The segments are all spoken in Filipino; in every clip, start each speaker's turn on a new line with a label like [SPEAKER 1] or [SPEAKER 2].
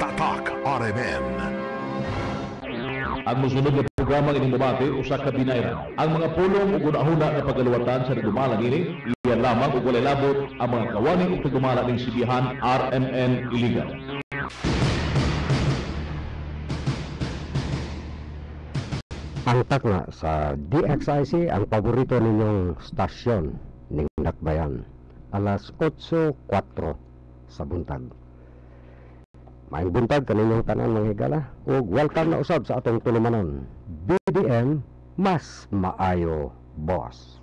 [SPEAKER 1] Tatak RMN.
[SPEAKER 2] Ang musunod na programa ining debate usa ka binayran. Ang mga pulong ug una-una nga pagaluwatan sa nagdumala ini iyan lamang ug walay labot ang mga kawani ug nagdumala ning sibihan RMN Iligan.
[SPEAKER 3] Ang takna sa DXIC ang paborito ninyong stasyon ning Dakbayan. Alas 8:04 sa buntag. Maayong buntag kaninyong tanan mga higala ug welcome na usab sa atong tulumanon. BDM mas maayo boss.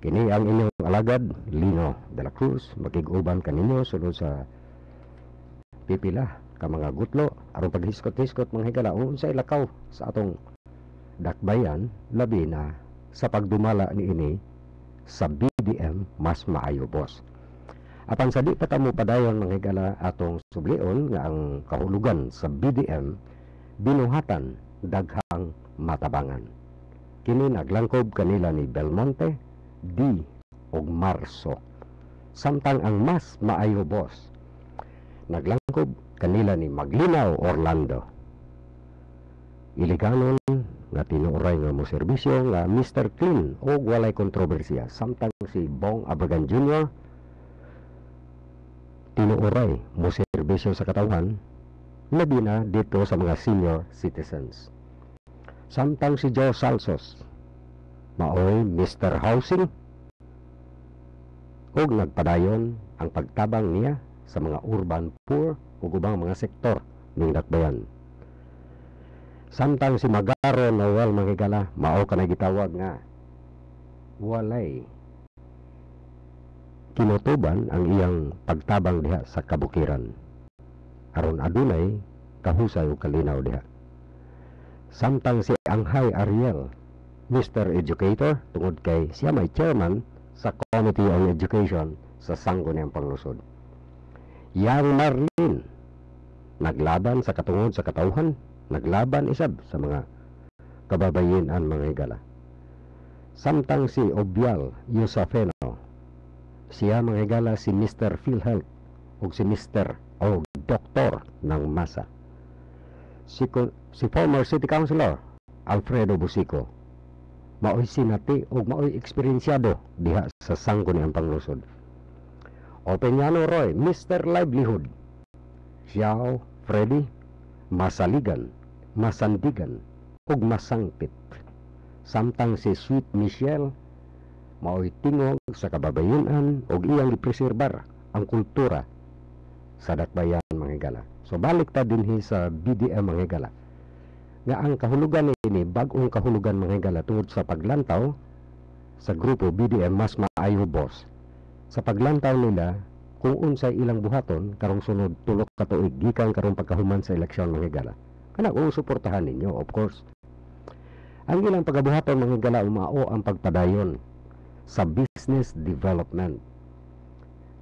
[SPEAKER 3] Kini ang inyong alagad Lino de la Cruz makig-uban kaninyo sulod sa pipila ka mga gutlo aron paghiskot-hiskot mga higala unsay lakaw sa atong Dakbayan labi na sa pagdumala niini sa BDM mas maayo boss. Apan sa di pa tamo padayon mga higala atong sublion nga ang kahulugan sa BDM binuhatan daghang matabangan. Kini naglangkob kanila ni Belmonte, D ug Marso. Samtang ang mas maayo boss naglangkob kanila ni Maglinaw Orlando. Iliganon nga tinuoray nga mo serbisyo nga Mr. Clean o walay kontrobersiya. Samtang si Bong Abagan Jr. tinuoray mo serbisyo sa katawhan labi na dito sa mga senior citizens. Samtang si Joe Salsos maoy Mr. Housing ug nagpadayon ang pagtabang niya sa mga urban poor ug ubang mga sektor ning Dakbayan. Samtang si Magaro Noel manghigala mao kanay gitawag nga walay kinutuban ang iyang pagtabang diha sa kabukiran aron adunay kahusay ug kalinaw diha. Samtang si Anghay Ariel Mr. Educator tungod kay siya may chairman sa Committee on Education sa Sangguniang Panglusod. Yang Marlin naglaban sa katungod sa katawhan, naglaban isab sa mga kababayenan mga higala. Samtang si Obial Yusafeno siya mga higala si Mr. PhilHealth ug si Mr. o Doktor ng Masa. Si former City Councilor Alfredo Busico maoy sinati ug maoy eksperyensyado diha sa Sangguniang Panglusod. Opeñano Roy Mr. Livelihood Xiao Freddy masaligan, masandigan ug masangpit. Samtang si Sweet Michelle maoy tingog sa kababayenan ug iyang gipreserbar ang kultura sa Dakbayan mga higala. So balik ta dinhi sa BDM mga higala nga ang kahulugan ini bag-ong kahulugan mga higala tungod sa paglantaw sa grupo BDM mas maayo boss. Sa paglantaw nila kung unsay ilang buhaton karong sunod tulo ka tuig gikan karong pagkahuman sa eleksyon mga higala. Kana kung suportahan ninyo of course. Ang ilang pagabuhaton mga higala mao ang pagpadayon sa business development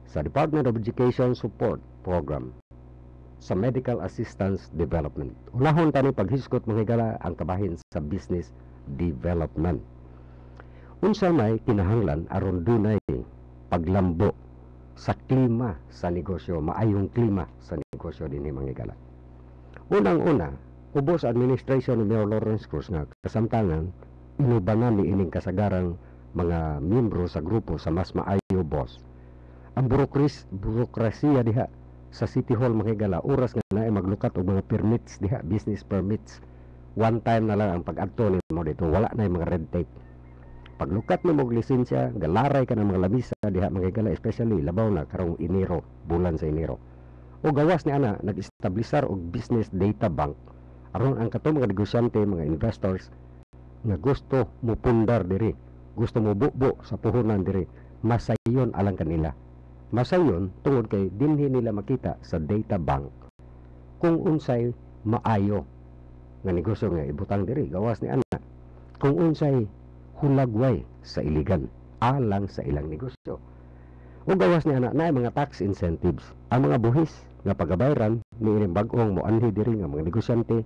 [SPEAKER 3] sa Department of Education Support Program sa Medical Assistance Development. Unahon tani paghiskot mga higala ang kabahin sa business development. Unsa may kinahanglan aron dunay paglambo sa klima sa negosyo, maayong klima sa negosyo dinhi mga higala. Unang-una, ubos administration ni Mayor Lawrence Cruz nga kasamtangan inubanan ni ining kasagarang mga miyembro sa grupo sa mas maayo boss. Ang burokrasiya diha sa City Hall mga higala, oras nga na maglukat og mga permits diha, business permits. One time na lang ang pag-adto nimo dito, wala na yung mga red tape. Paglukat mo og lisensya, galaray ka ng mga labisa diha mga higala, especially labaw na karong Enero, bulan sa Enero. O gawas ni ana nag-establisar og business data bank aron ang katong mga negosyante, mga investors nga gusto mo pundar diri, gusto mo bubo sa puhunan diri, masayon alang kanila. Masayon tungod kay dinhi nila makita sa data bank kung unsay maayo nga negosyo nga ibutang diri, gawas ni ana kung unsay hulagway sa iligan alang sa ilang negosyo. O gawas ni ana na mga tax incentives ang mga buhis nga pagabayran ni ining bag-ong moanhi diri nga mga negosyante,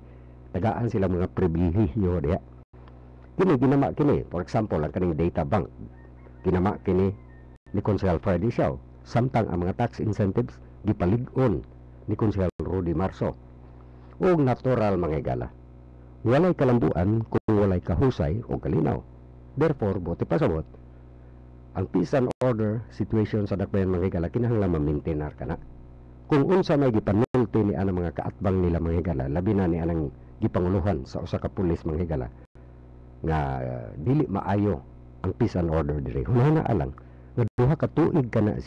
[SPEAKER 3] tagaan sila mga pribilehiyo diha. Kini ginama kini, for example ang kaning data bank ginama kini ni Consel Freddy Xiao. Samtang ang mga tax incentives gipalig-on ni Konsehal Rudy Marso. O natural mga higala. Walay kalambuan kung walay kahusay o kalinaw. Therefore, buti pasabot, ang peace and order situation sa dakbayan mga higala kinahanglan ma-maintain kana. Kung unsa may gipanulti ni anang mga kaatbang nila mga higala, labi na ni anang gipanguluhan sa usa ka pulis mga higala, nga dili maayo ang peace and order diri. Hunana alang nga duha ka tuig kana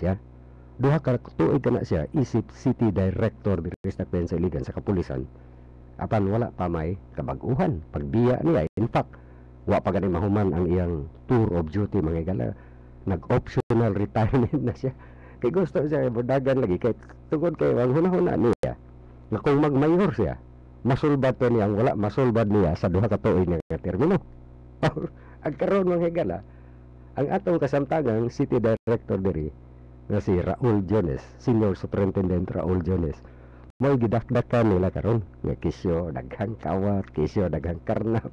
[SPEAKER 3] siya isip city director diri sa dakbayan sa Iligan sa kapulisan. Apan wala pa may kabag-uhan pagbiya niya. In fact, wa pa gani mahuman ang iyang tour of duty mga higala. Nag-optional retirement na siya. Kay gusto siya budagan lagi kay tungod kay ang hunahuna niya nga kung magmayor siya, masulbad to niya wala masulbad niya sa duha ka tuig nga termino. Ang karon mga higala, ang atong kasamtangang city director diri nga si Raul Jones, Senior Superintendent Raul Jones, may gidakdakan nila karon nga kisyo daghang kawat, kisyo daghang karnap.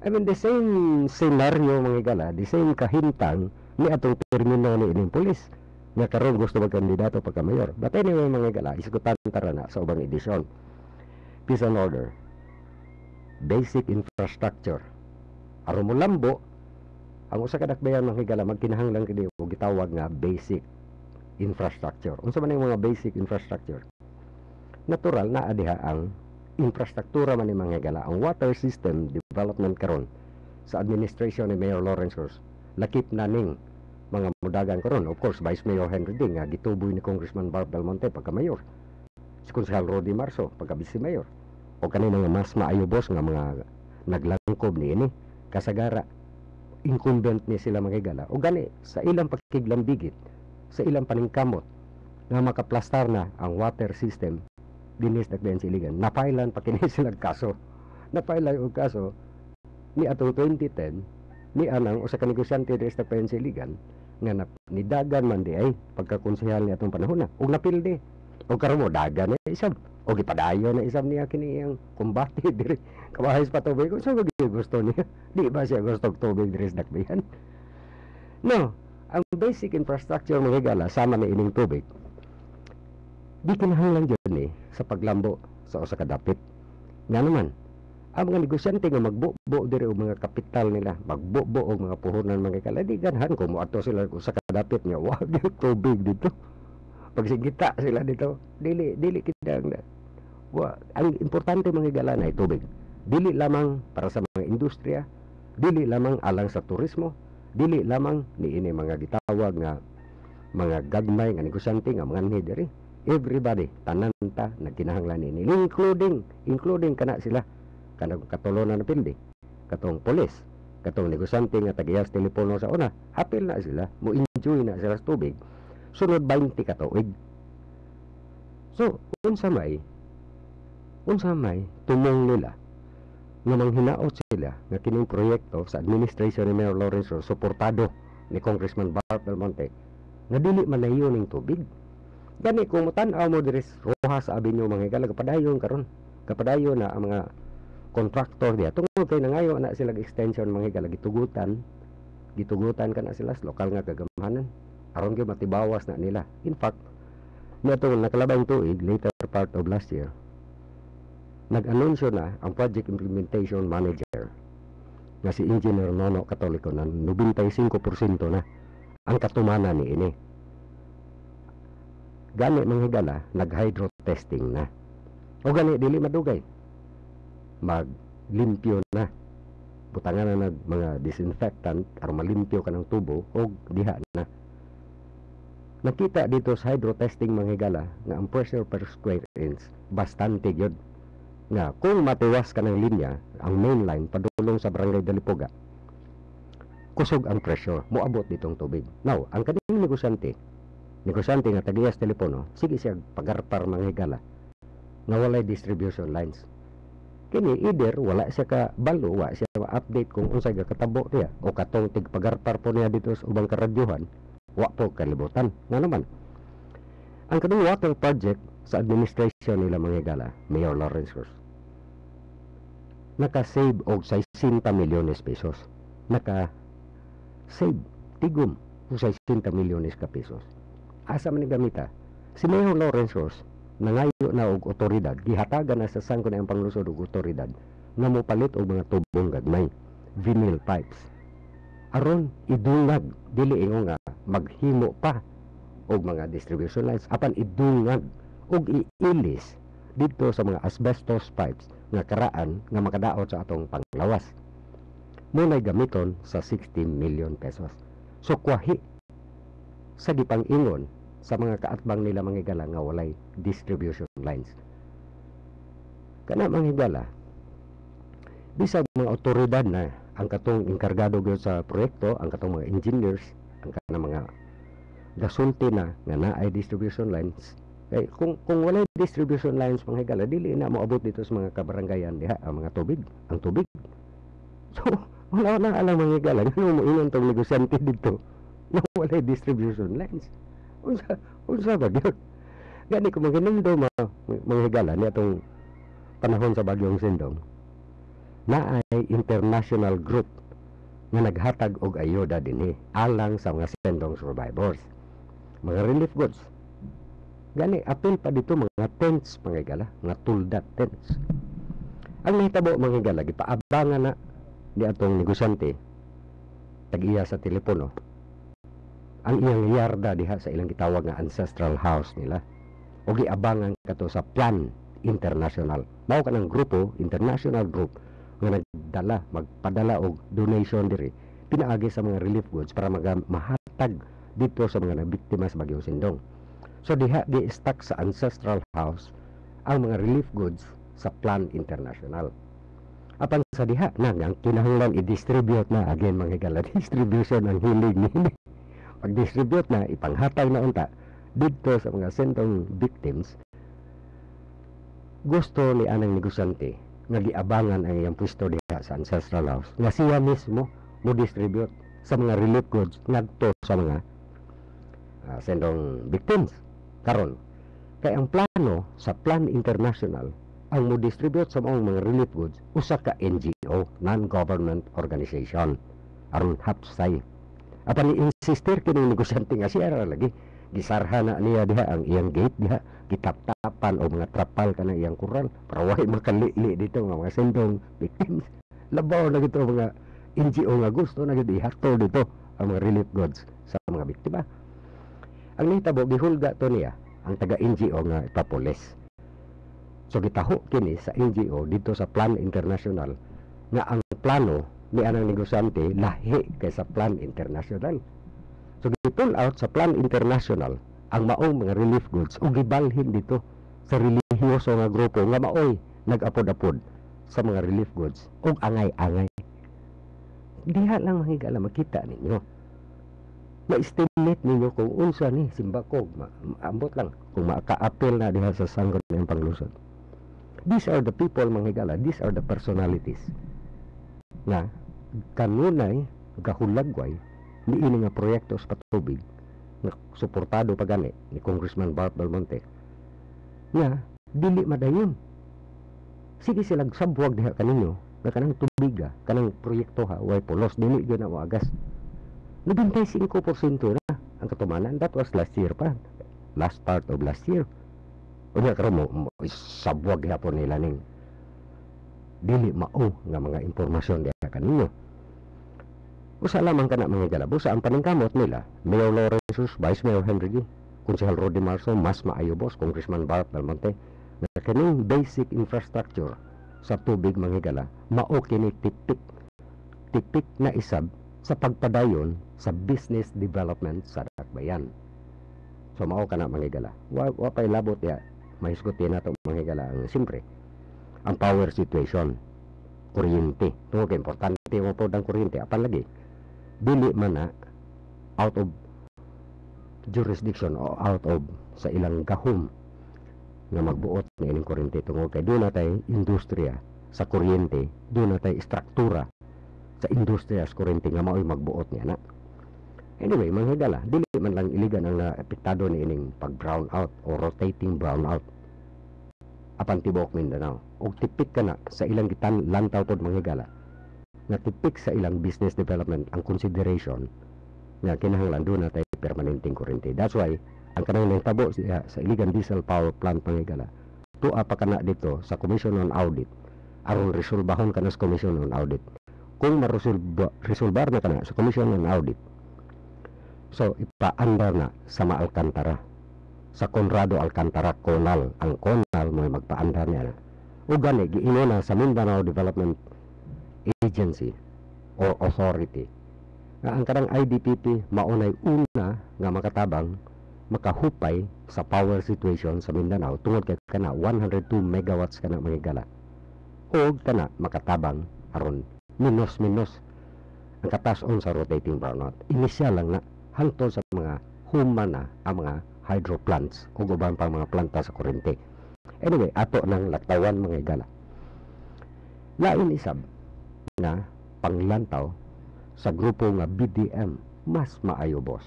[SPEAKER 3] I mean, the same scenario mga higala, the same kahintang ni atong termino ni ining pulis nga karon gusto magkandidato pagka mayor. But anyway mga higala, isgutan tara na sa ubang edisyon. Peace and order, basic infrastructure. Aron mo lambo ang usa ka dakbayan mga higala magkinahanglan kini og gitawag nga basic infrastructure. Unsa man ang mga basic infrastructure? Natural na adiha ang infrastruktura man ni mga higala, ang water system development karon sa administration ni Mayor Lawrence Ross. Lakip na ning mga mudagan karon. Of course, Vice Mayor Henry Ding nga gituboy ni Congressman Barb Belmonte pagka mayor. Si Konsehal Rudy Marso pagka vice mayor. O kanina nga mas maayo boss nga mga naglangkob ni ini kasagara incumbent ni sila mga higala. O gani sa ilang pakiglambigit, sa ilang paningkamot nga makaplastar na ang water system dinis dakbayan sa Iligan. Napailan pa kini sila kaso. Napailan og kaso ni atong 2010 ni anang usa ka negosyante diri sa dakbayan sa Iligan nga nidagan man di ay pagkakonsehal ni atong panahon na ug napildi. O karon mo dagan na isab o gipadayon na isab niya kini ang kumbate diri kabahis pa tubig. Kung saan gusto niya, di ba siya gusto tubig diri sa dakbayan? No, ang basic infrastructure mga higala sama ni ining tubig di kinahanglan yun sa paglambo sa usa ka dapit. Nga naman, ang mga negosyante nga magbubo diri og mga kapital nila, magbubo og mga puhunan mga higala, di ganahan kung moadto sila usa ka dapit nga wag tubig dito. Pag sigita sila dito, dili kidang ang importante mga higala na tubig. Dili lamang para sa mga industriya, dili lamang alang sa turismo, dili lamang ni ini mga gitawag nga mga gagmay nga negosyante nga mga diri. Everybody, tananta nagkinahanglan ini, including kana sila kanang katulunan na pildi, katong polis, katong negosyante nga tagiyas telepono sa una, hapil na sila, mo enjoy na sila sa tubig. Sunod 20 ka tuig. So, unsa may tumong nila nga manghinaot sila nga kining proyekto sa administration ni Mayor Lawrence Ross suportado ni Congressman Barb Belmonte nga dili man nahiyo ning tubig. Gani kung mutan-aw mo diri Rojas Avenue mga higala kapadayon karon. Kapadayon na ang mga contractor diya tungod kay nangayo na sila extension mga higala gitugutan kana sila sa lokal nga kagamhanan aron gyud matibawas na nila. In fact, nitong nakalabang tuig later part of last year, nag-anunsyo na ang project implementation manager nga si Engineer Nono Katoliko na 95% na ang katumana ni ini. Gani mga higala, nag-hydro testing na. O gani, dili madugay. Maglimpyo na. Butangan na mga disinfectant aron malimpyo ka ng tubo o diha na. Nakita dito sa hydro testing mga higala nga ang pressure per square inch bastante gyud. Nga kung matiwas ka ng linya, ang main line padulong sa Barangay Dalipuga, kusog ang pressure, moabot ditong tubig. Now, ang kaning negosyante nga tagiyas telepono, sige siya pagarpar mga higala nga walay distribution lines. Kini either wala siya ka balo, wala siya ma-update kung unsay katabo niya o katong tigpagarpar po niya dito sa ubang karadyohan, wa po kalibutan. Nga naman, ang kanang water project sa administration nila mga higala, Mayor Lawrence Ross, naka-save og 60 milyones pesos. Naka-save tigom og 60 milyones ka pesos. Asa man ni gamita? Si Mayor Lawrence Ross nangayo na og otoridad, gihatagan na sa sangko na ang panglusod og otoridad nga mopalit og mga tubong gagmay, vinyl pipes. Aron idungag, dili ingo nga maghimo pa og mga distribution lines, apan idungag og iilis dito sa mga asbestos pipes nga karaan nga makadaot sa atong panglawas. Muna'y gamiton sa 60 million pesos. So kwahi sa gipang-ingon sa mga kaatbang nila manghigala nga walay distribution lines. Kana manghigala, bisag mga otoridad na ang katong inkargado gyud sa proyekto, ang katong mga engineers, ang kanang mga gasulti na nga naay distribution lines. Kay kung walay distribution lines manghigala, dili na moabot dito sa mga kabarangayan diha ang mga tubig, ang tubig. So wala na alam manghigala nga mo ingon tong negosyante dito na walay distribution lines. Unsa ba gyud? Gani ko maginundo manghigala ni atong panahon sa Bagyong Sindong. Naay international group nga naghatag og ayuda dinhi alang sa mga sindong survivors. Mga relief goods. Gani apil pa dito mga tents manghigala, mga tuldat tents. Ang nahitabo manghigala gipaabangan na ni atong negosyante tag-iya sa telepono ang iyang yarda diha sa ilang gitawag nga ancestral house nila o giabangan kato sa Plan International. Mao kanang grupo, international group nga magpadala og donation diri pinaagi sa mga relief goods para mahatag dito sa mga nabiktima sa Bagyong Sindong. So diha gi-stack sa ancestral house ang mga relief goods sa Plan International. Apan sa diha na ang kinahanglan i-distribute na again manghigala distribution ang hilig ni pag-distribute na ipanghatag na unta dito sa mga sentong victims. Gusto ni anang negosyante nga giabangan ang iyang pwesto diha sa ancestral house nga siya mismo mo distribute sa mga relief goods ngadto sa mga sentong victims karon. Kay ang plano sa Plan International ang mo distribute sa mga relief goods usa ka NGO, non-government organization, aron hapsay. Apan ni-insistir kining negosyante nga siya ra lagi gisarha na niya diha ang iyang gate diha, gitap-tapan o mga trapal ka ng iyang kural para way makalili dito nga mga sendong victims. Labaw na gito mga NGO nga gusto na gito ihatol dito ang mga relief goods sa mga biktima. Ang nahitabo gihulga to niya ang taga-NGO nga ipapulis. So gitaho kini sa NGO dito sa Plan International nga ang plano ni anang negosyante lahi kay sa Plan International. So gipull out sa Plan International ang maong mga relief goods ug gibalhin dito sa relihiyoso nga grupo nga maoy nag-apod-apod sa mga relief goods ug angay-angay. Diha lang mahigala makita ninyo. Ma-estimate ninyo kung unsa ni simbakog, ambot lang kung maka-appeal na diha sa sangkot ng panglusod. These are the people manghigala, these are the personalities na kanunay gahulagway ni ini nga proyekto sa patubig na suportado pa gani ni Congressman Bart Belmonte nga dili madayon. Sige silang sabwag diha kaninyo nga kanang tubiga, kanang proyekto ha way pulos dili gyud na wagas. 95% na ang katumanan. That was last year pa, last part of last year. O nga karon mo sabwag hapon nila ning dili mao nga mga impormasyon diha kaninyo. Usa lamang kana mga galabo sa ang paningkamot nila, Mayor Lawrence, Vice Mayor Henry G, Konsehal Rodi Marso, mas maayo boss, Congressman Bart Belmonte, na kining basic infrastructure sa tubig manghigala, mao kini tipik na isab sa pagpadayon sa business development sa dakbayan. So mao kana manghigala. Wa pay labot ya, mahisgutin nato manghigala ang simpre. Ang power situation, kuryente. Tungo kay importante mo po ang kuryente. Apan lagi, dili man na out of jurisdiction o out of sa ilang gahom nga magbuot na ining kuryente. Tungo kay doon natay industriya sa kuryente, doon natay struktura sa industriya sa kuryente nga mao'y magbuot niya na. Anyway, manghigala, dili man lang iligan ang naapektado ni ining pag-brown out o rotating brown out. Apan tibuok Mindanao. O tipik ka na sa ilang gitan lantaw tod manghigala na tipik sa ilang business development ang consideration nga kinahanglan doon natay permanenteng kuryente. That's why ang kanang nahitabo siya sa Iligan Diesel Power Plant manghigala. Tuwa pa kana dito sa Commission on Audit aron resolbahon kana sa Commission on Audit. Kung maresolbar na kana sa Commission on Audit, so ipaandar na sa Maalcantara, sa Conrado Alcantara Conal. Ang Conal mo magpaandar niya na. O gani giino na sa Mindanao Development Agency or Authority nga ang kanang IDPP maunay una nga makatabang makahupay sa power situation sa Mindanao tungod kay kana 102 megawatts kana manghigala. O kana makatabang aron minus ang katason sa rotating brownout. Inisyal lang na hangtod sa mga human na ang mga hydro plants o uban pang mga planta sa kuryente. Anyway, ato ng latawan manghigala. Lain isab na panglantaw sa grupo nga BDM mas maayo boss.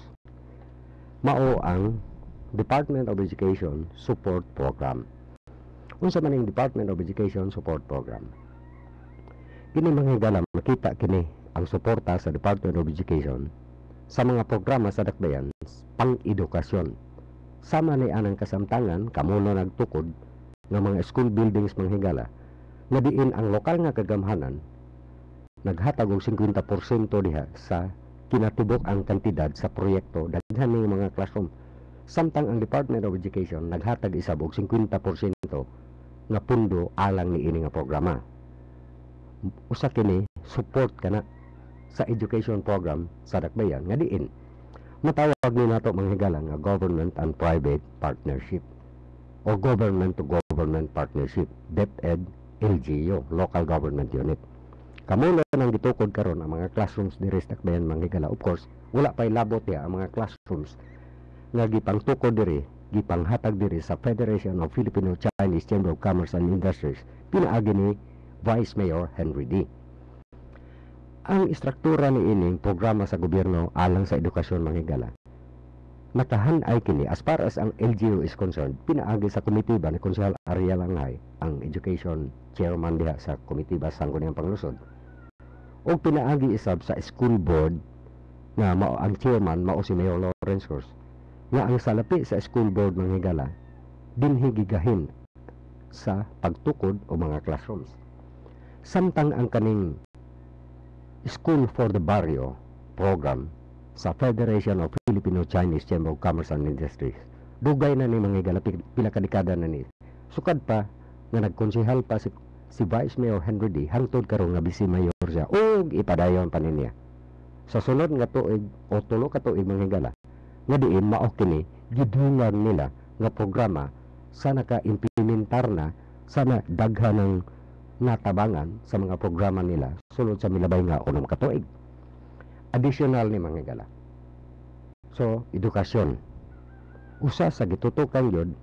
[SPEAKER 3] Mao ang Department of Education Support Program. Unsa man ang Department of Education Support Program? Kini manghigala makita kini ang suporta sa Department of Education sa mga programa sa dakbayan pang-edukasyon. Sama ni anang kasamtangan kamo na nagtukod ng mga school buildings manghigala nga diin ang lokal nga kagamhanan naghatag og 50% diha sa kinatibok ang kantidad sa proyekto daghan ning mga classroom. Samtang ang Department of Education naghatag isab og 50% nga pundo alang ni ini nga programa. Usa kini support kana sa education program sa dakbayan nga diin matawag ni nato manghigala nga government and private partnership o government to government partnership, DepEd LGU, local government unit. Kamo na nang gitukod karon ang mga classrooms diri sa dakbayan manghigala. Of course, wala pay labot ya ang mga classrooms nga gipangtukod diri, gipanghatag diri sa Federation of Filipino-Chinese Chamber of Commerce and Industries, pinaagi ni Vice Mayor Henry D. Ang istruktura ni ining programa sa gobyerno alang sa edukasyon manghigala nakahanay kini as far as ang LGU is concerned, pinaagi sa komitiba ni Konsehal Ariel Angay, ang education chairman diha sa komitiba sa Sangguniang Panglusod, o pinaagi isab sa school board nga mao ang chairman mao si Mayor Lawrence Cruz, nga ang salapi sa school board manghigala dinhi gigahin sa pagtukod o mga classrooms. Samtang ang kaning School for the Barrio program sa Federation of Filipino-Chinese Chamber of Commerce and Industries, dugay na ni manghigala pila ka dekada na ni. Sukad pa nga nagkonsehal pa si Vice Mayor Henry D. hangtod karon nga bisi mayor siya ug ipadayon pa niya. Sa sunod nga tuig o tulo ka tuig manghigala nga diin mao kini gidungan nila nga programa sa naka-implementar na sana daghan ng natabangan sa mga programa nila sulod sa milabay nga unom ka tuig. Additional ni manghigala. So, edukasyon. Usa sa gitutukan yun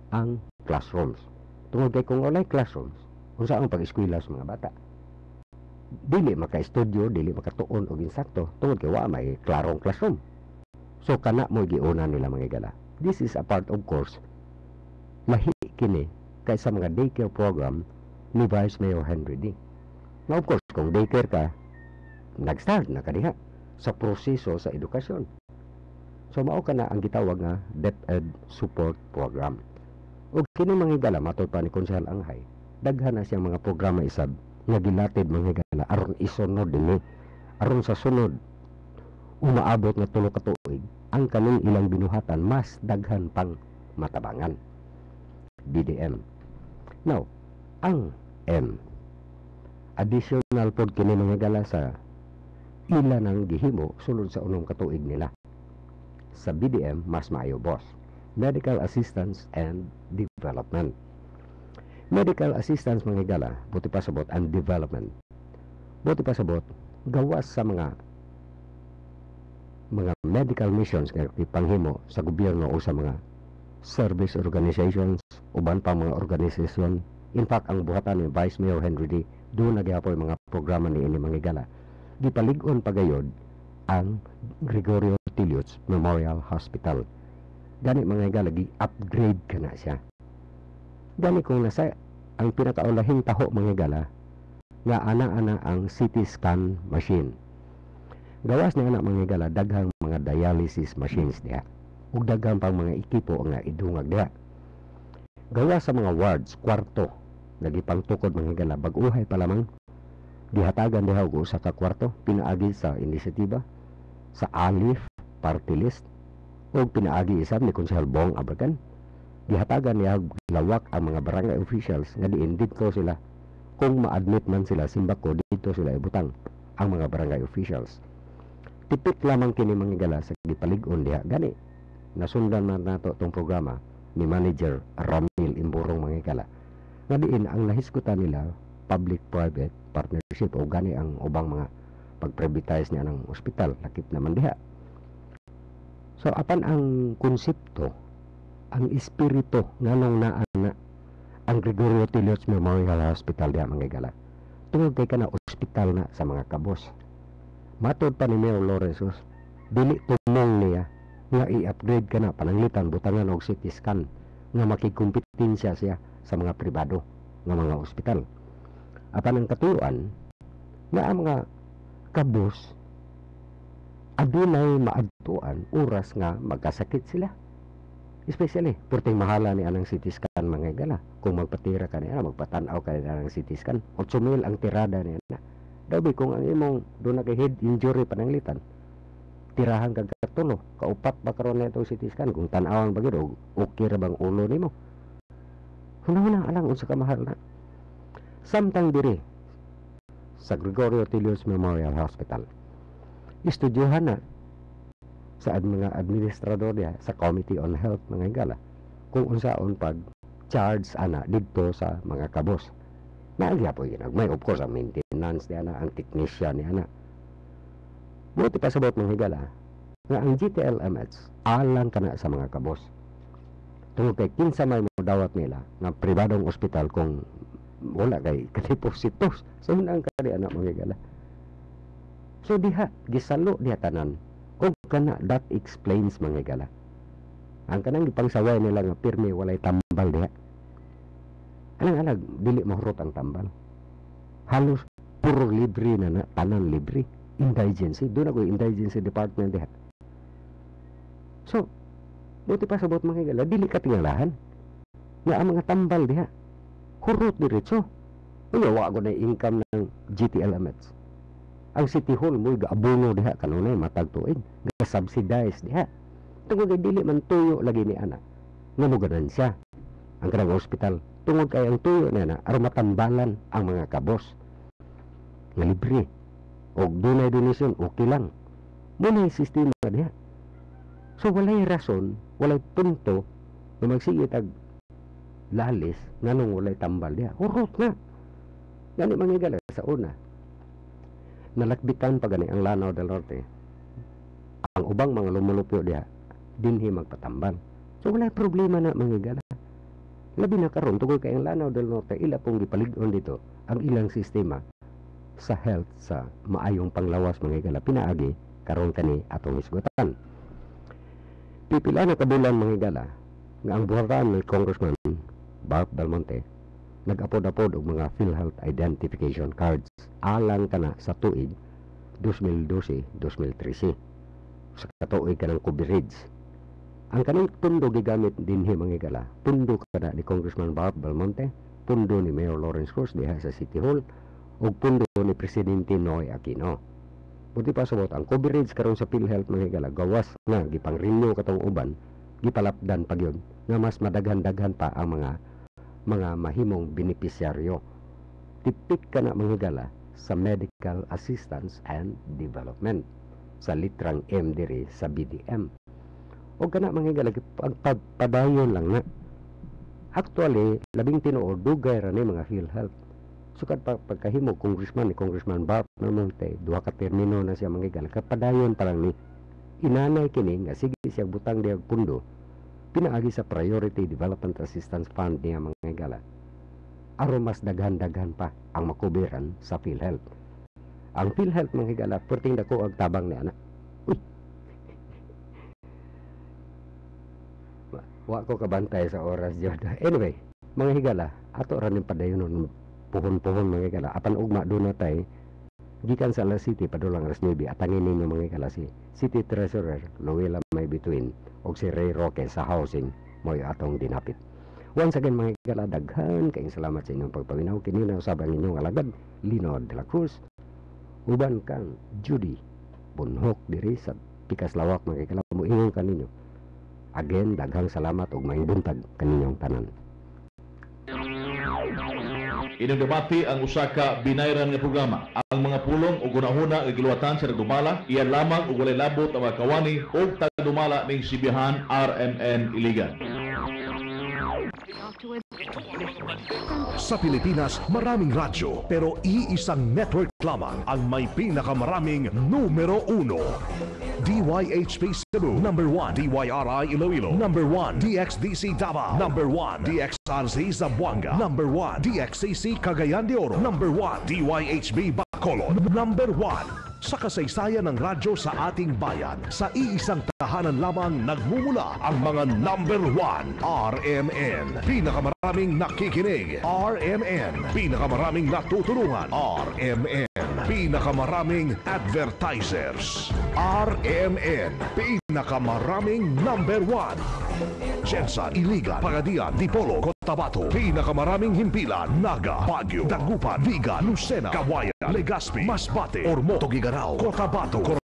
[SPEAKER 3] ang classrooms. Tungod kay kung walay classrooms, unsa ang pag-eskwela sa mga bata? Dili maka-estudyo, dili makatuon og insakto tungod kay wa may klarong classroom. So kana mo giuna nila manghigala. This is a part of course lahi kini kay sa mga daycare program ni Vice Mayor Henry D. Now of course, kung daycare ka, nag-start na kadiha sa proseso sa edukasyon. So mao kana ang gitawag nga DepEd Support Program. O kini manghigala matod pa ni Konsehal Anghay, daghan na siyang mga programa isab nga gilatid manghigala aron isunod dinhi. Aron sa sunod umaabot nga tulo ka tuig ang kaning ilang binuhatan mas daghan pang matabangan. BDM. Now, ang M additional pod kini manghigala sa ila nang gihimo sulod sa unong katuig nila. Sa BDM, mas maayo boss. Medical Assistance and Development. Medical Assistance manghigala, buti pa sabot and development. Buti pa sabot, gawas sa mga medical missions nga ipanghimo sa gobyerno o sa mga service organizations, uban pa mga organisasyon. In fact, ang buhatan ni Vice Mayor Henry D, doon nagyapoy mga programa ni ini manghigala. Gipalig-on pagayod ang Gregorio Tillot's Memorial Hospital. Gani manghigala gi-upgrade kana siya. Gani kung nasa ang pinakaulahing taho manghigala nga ana-ana ang CT scan machine. Gawas ni anak manghigala daghang mga dialysis machines diha. ug daghang pang mga ekipo nga idungag diha. Gawa sa mga wards, kwarto, nagipangtukod mga higala, bag-uhay pa lamang, gihatagan diha og usa ka kwarto, pinaagi sa inisyatiba, sa ALIF, party list, o pinaagi isab ni Konsehal Bong Abracan. Gihatagan niya lawak ang mga barangay officials nga diin dito sila, kung ma-admit man sila simbako, dito sila ibutang ang mga barangay officials. Tipik lamang kini mga higala sa gipalig-on diha. Gani, nasundan man nato itong programa ni Manager Ramil Imburong mga higala, nga diin ang nahisgutan nila public-private partnership o gani ang ubang mga pag-privatize niya ng ospital, lakip naman diha. So apan ang konsepto, ang espiritu nganong naana ang Gregorio Tilios Memorial Hospital diha mga higala, tungod kay kana ospital na sa mga kabos. Matod pa ni Mayor Lorenzo, dili tumong niya nga i-upgrade ka na pananglitan butangan og CT scan nga makikumpetensya siya sa mga pribado nga mga ospital. Apan ang katuyoan na ang mga kabos adunay maadtuan oras nga magkasakit sila. Especially purting mahala ni anang CT scan mga higala. Kung magpatira ka niya, magpatanaw ka niya ng CT scan, 8,000 ang tirada niya na. Dabi kung ang imong doon na kay head injury pananglitan, tirahan kag katulo, kaupat ba karon na itong CT scan, kung tanawang bagid o okay ra bang ulo nimo. Huna-huna alang unsa ka mahal na. Samtang diri sa Gregorio Tilios Memorial Hospital, istudyohan na sa mga administrador niya sa Committee on Health mga higala kung unsaon pag charge ana didto sa mga kabos. Naagya po yun. May of course ang maintenance niya na, ang technician niya na. Buti pa sabot mga higala nga ang GTLMH alang ka na sa mga kabos. Tungkol kay kinsa may modawat nila nga pribadong ospital kung wala kay katipositos. So hunang ka di anak mga higala. So diha, gisalo diha tanan. O kana, that explains mga higala. Ang kanang gipangsaway nila nga pirmi walay tambal diha. Alang-alag, dili mahurot ang tambal. Halos puro libre na tanan libre. Indigency. Doon ako indigency department diha. So, buti pa sabot mga higala, dili ka tingalahan. Nga ang mga tambal diha. Hurot diretso. Uyawa ako na income ng GTLMH. Ang City Hall mo, gaabuno diha. Kanunay, matag tuig. Ga-subsidize diha. Tungkol kay dili man tuyo lagi ni ana. Nga mo siya. Ang kanang hospital. Tungod kay ang tuyo niya na aron matambalan ang mga kabos nga libre o dunay donation okay lang muna yung sistema diha. So walay rason, walay punto na magsigit ag lalis nganong walay tambal diha. Hurot na gani mga higala sa una nalakbitan pa gani ang Lanao del Norte, ang ubang mga lumulupyo diha dinhi magpatambal. So walay problema na mga higala. Labi na karon tungod kay ang Lanao del Norte ila pong gipalig-on dito ang ilang sistema sa health sa maayong panglawas mga higala pinaagi karon kani atong isgutan. Pipila na kabulan mga higala nga ang buhatan ni Congressman Bart Belmonte nag-apod-apod og mga PhilHealth identification cards alang kana sa tuig 2012-2013 sa katuig kanang coverage. Ang kanang pundo gigamit dinhi mga higala, pundo kada ni Congressman Bart Belmonte, pundo ni Mayor Lawrence Cruz diha sa City Hall, ug pundo ni Presidente Noy Aquino. Buti pa sabot ang coverage karon sa PhilHealth mga higala, gawas nga gipang-renew katong uban, gipalapdan pa gyud nga mas madaghan-daghan pa ang mga mahimong benepisyaryo. Tipik kana mga higala sa Medical Assistance and Development sa litrang M diri sa BDM. O kana mga higala padayon lang na. Actually, labing tinuod dugay ra ni mga PhilHealth. Sukad pagkahimo congressman ni Congressman Bart Belmonte, duha ka termino na siya mga higala, kapadayon pa lang ni. Inanay kini nga sige siya butang diag pundo pinaagi sa Priority Development Assistance Fund niya mga higala. Aron mas daghan-daghan pa ang makubiran sa PhilHealth. Ang PhilHealth mga higala, perting dako ang tabang ni anak. Wa ko kabantay sa oras jud. Anyway, mga higala, ato ra ning padayon puhon-puhon mga higala. Apan ugma do na tay Gikan sa alas City, padulang alas 9, atangin ninyo mga kalasi. City Treasurer, Noela May Between, o si Ray Roque sa housing, mo'y atong dinapit. Once again mga kaladaghan, kayong salamat sa inyong pagpawinaw. Kinina usab ang inyong alagad, Lino de la Cruz, uban kang Judy, bunhok diri sa Pikas Lawak mga kalamu ingon kaninyo. Again, daghang salamat ug maayong buntag kaninyong tanan.
[SPEAKER 2] Ining debate ang usa ka binayran nga programa. Ang mga pulong ug gunahuna nga giluwatan sa nagdumala, iyan lamang ug walay labot ang mga kawani ug tagdumala ning sibihan RMN Iligan.
[SPEAKER 1] Sa Pilipinas, maraming radyo pero iisang network lamang ang may pinakamaraming numero 1. DYHP Cebu, number 1. DYRI Iloilo, number 1. DXDC Davao, number 1. DXRC Zamboanga, number 1. DXCC Cagayan de Oro, number 1. DYHB Bacolod, number 1. Sa kasaysayan ng radyo sa ating bayan, sa iisang tahanan lamang nagmumula ang mga number 1. RMN, pinakamaraming nakikinig. RMN, pinakamaraming natutulungan. RMN, pinakamaraming advertisers. RMN, pinakamaraming number 1. Jensan, Iligan, Pagadian, Dipolo, Cotabato, pinakamaraming himpilan. Naga, Baguio, Dagupan, Viga, Lucena, Kawayan, Legazpi, Masbate, Ormoc, Tugigaraw, Cotabato,